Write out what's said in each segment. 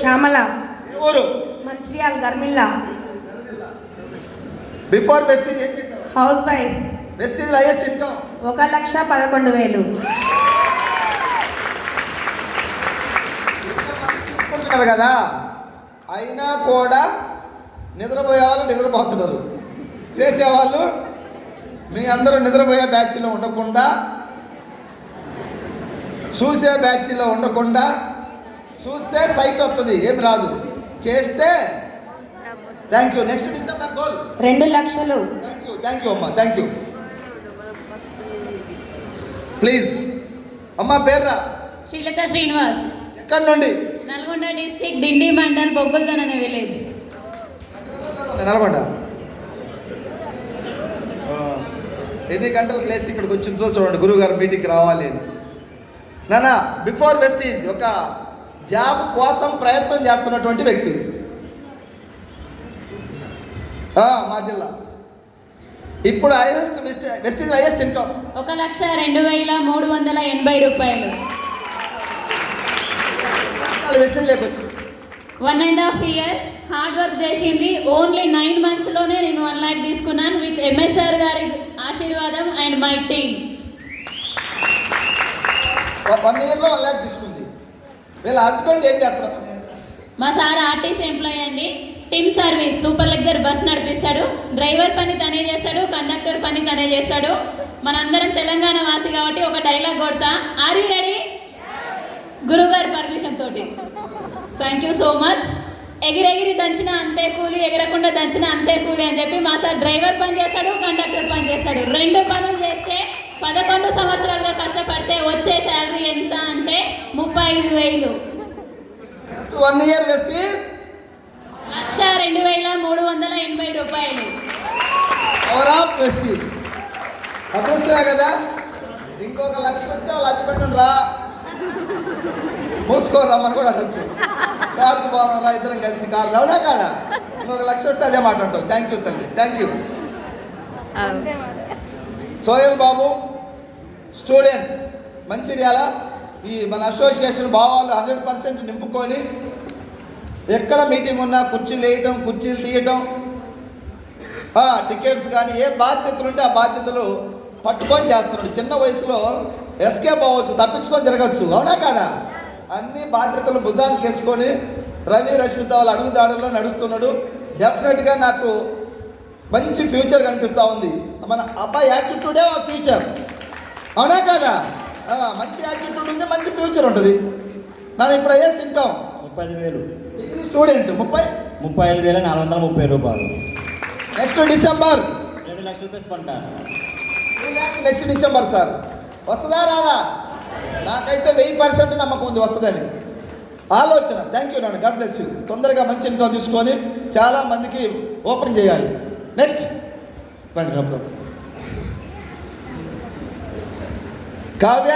శ్యామల. ఏ ఊరు? Mancherial Garmilla. Before Vestige ఏం చేశారు? House wife. Vestige highest income 1,11,000. అనుకుంటున్నారు కదా, అయినా కూడా నిద్రపోయే వాళ్ళు నిద్రపోతున్నారు, చేసేవాళ్ళు మీ అందరూ నిద్రపోయే బ్యాచ్లో ఉండకుండా, చూసే బ్యాచ్లో ఉండకుండా, చూస్తే సైట్ వస్తుంది, ఏమి రాదు, చేస్తే thank you. Next December goal 2 లక్షలు. థ్యాంక్ యూ అమ్మా, థ్యాంక్ యూ. ప్లీజ్ అమ్మా పేర్రా? శ్రీలత శ్రీనివాస్. ఎక్కడి నుండి? నల్గొండ డిస్ట్రిక్ట్ డిండి మండల్ బొబ్బుల్దన్ అనే విలేజ్. నల్గొండ. ఎన్ని గంటలకు లేచి ఇక్కడికి వచ్చిందో చూడండి, గురువు గారు మీటింగ్కి రావాలి అని. నాన్న బిఫోర్ వెస్టీజ్ ఒక జాబ్ కోసం ప్రయత్నం చేస్తున్నటువంటి వ్యక్తి మా జిల్లా. ఇప్పుడు హైయెస్ట్ వెస్టీజ్ హైయెస్ట్ ఇన్కమ్ 1,02,380 రూపాయలు. వెస్టీజ్ లేకొచ్చు 1.5 year హార్డ్ వర్క్ చేసింది. ఓన్లీ 9 monthsలోనే నేను 1 lakh తీసుకున్నాను విత్ ఎంఎస్ఆర్ గారి ఆశీర్వాదం అండ్ మై టీమ్. 1 yearలో 1 lakh తీసుకుంది. వీళ్ళ హస్బెండ్ ఏం చేస్తారు? మా సార్ ఆర్టీసీ ఎంప్లాయీ అండి. Team service super luxury bus నడిపిస్తాడు. డ్రైవర్ పని తనే చేస్తాడు, కండక్టర్ పని తనే చేస్తాడు. మనందరం తెలంగాణ వాసి కాబట్టి ఒక డైలాగ్ కొడతా. Are you ready? గురుగారి పర్మిషన్ తోటి. Thank you so much. ఎగిరెగిరి దంచిన అంతే కూలి, ఎగరకుండా దంచిన అంతే కూలి అని చెప్పి మా సార్ డ్రైవర్ పని చేస్తాడు, కండక్టర్ పని చేస్తాడు. 2 పనులు చేస్తే 11 సంవత్సరాలుగా కష్టపడితే వచ్చే శాలరీ ఎంత అంటే 35,000. 1 year వెస్టీజ్ 1,02,380 రూపాయలు. Power of Vestige. అదృష్టమే కదా. ఇంకొక 1 లక్ష వస్తే 1 లక్ష పెట్టండి రా, మూసుకోరామని కూడా అనొచ్చు. కార్కు పోదాం ఇద్దరం కలిసి కార్లు, అవునా కాదా? ఇంకొక 1 లక్ష వస్తే అదే మాట అంటాం. థ్యాంక్ యూ తల్లి, thank you. Soyal Babu student Mancherial. ఈ మన అసోసియేషన్ భావాలు 100% నింపుకొని ఎక్కడ మీటింగ్ ఉన్నా కుర్చీలు వేయటం, కుర్చీలు తీయటం, టికెట్స్ కానీ ఏ బాధ్యతలు ఉంటే ఆ బాధ్యతలు పట్టుకొని చేస్తున్నాడు. చిన్న వయసులో ఎస్కేప్ అవ్వచ్చు, తప్పించుకొని తిరగచ్చు, అవునా కాదా? అన్ని బాధ్యతలు భుజానికి వేసుకొని రవి రష్మిత వాళ్ళ అడుగుదాడుల్లో నడుస్తున్నాడు. డెఫినెట్గా నాకు మంచి ఫ్యూచర్ కనిపిస్తూ ఉంది. మన అబ్బాయి యాటిట్యూడే ఆ ఫ్యూచర్, అవునా కాదా? మంచి యాటిట్యూడ్ ఉంది, మంచి ఫ్యూచర్ ఉంటుంది. నన్ను ఇప్పుడు హైయెస్ట్ ఇన్కమ్ 35,000. డిగ్రీ స్టూడెంట్ 35,430 రూపాయలు. నెక్స్ట్ డిసెంబర్ 2 లక్షల రూపాయలు పంట. 2 lakhs నెక్స్ట్ డిసెంబర్. సార్ వస్తుందా రాదా? నాకైతే 1000% నమ్మకం ఉంది వస్తుందని ఆలోచన. థ్యాంక్ యూ నాన్న, గాడ్ బ్లెస్ యూ. తొందరగా మంచి ఇన్కమ్ తీసుకొని చాలా మందికి ఓపెన్ చేయాలి. Next Kavya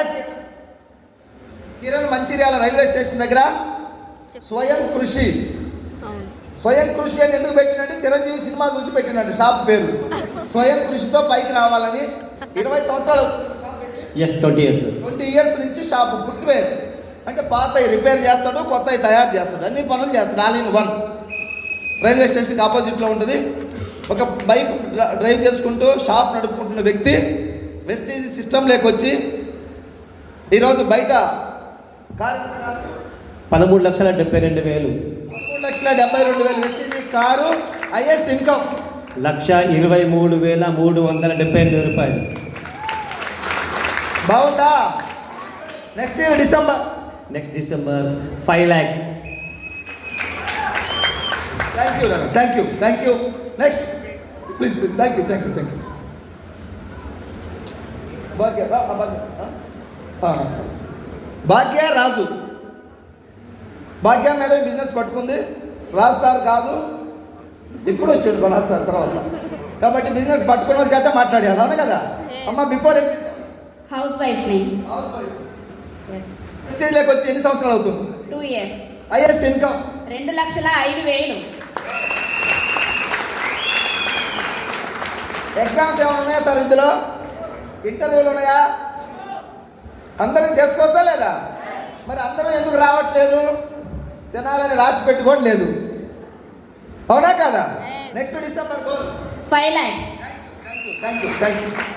Kiran Mancherial railway station దగ్గర స్వయం కృషి. స్వయం కృషి అని ఎందుకు పెట్టినట్టు చిరంజీవి సినిమా చూసి పెట్టినట్టు షాప్ పేరు. స్వయం కృషితో పైకి రావాలని 20 సంవత్సరాలు 20 years నుంచి షాపు గుర్తువేరు. అంటే పాత రిపేర్ చేస్తాడు, కొత్త తయారు చేస్తాడు, అన్ని పనులు చేస్తాడు. All in one. రైల్వే స్టేషన్కి ఆపోజిట్లో ఉంటుంది. ఒక బైక్ డ్రైవ్ చేసుకుంటూ షాప్ నడుపుకుంటున్న వ్యక్తి వెస్టీజ్ సిస్టమ్ లేకొచ్చి ఈరోజు బయట 13,72,000. 13,72,000 వెస్టీజ్ కారు. హైయెస్ట్ ఇన్కమ్ 1,23,378 రూపాయలు. బాగుందా? Next year December 5 lakhs. Thank you thank you thank you. Next please please. Thank you thank you thank you. Bhagya Raju. Bhagya madam business పట్టుకుంది, రాజు sir కాదు, ఇప్పుడు వచ్చాడు కొనాలి sir తర్వాత. కాబట్టి బిజినెస్ పట్టుకున్న వాళ్ళ చేత మాట్లాడాలి, అవును కదా అమ్మ? బిఫోర్ హౌస్ వైఫ్ ని. స్టేజ్లోకి వచ్చి ఎన్ని సంవత్సరాలు అవుతుంది? 2 years. Highest income 2,05,000. ఎగ్జామ్స్ ఏమైనా ఉన్నాయా సార్ ఇందులో? ఇంటర్వ్యూలు ఉన్నాయా? అందరం చేసుకోవచ్చా లేదా? మరి అందరం ఎందుకు రావట్లేదు? తినాలని రాసి పెట్టుకోవడం లేదు. అవునా కదా? Next December goal. 5 lakhs. Thank you.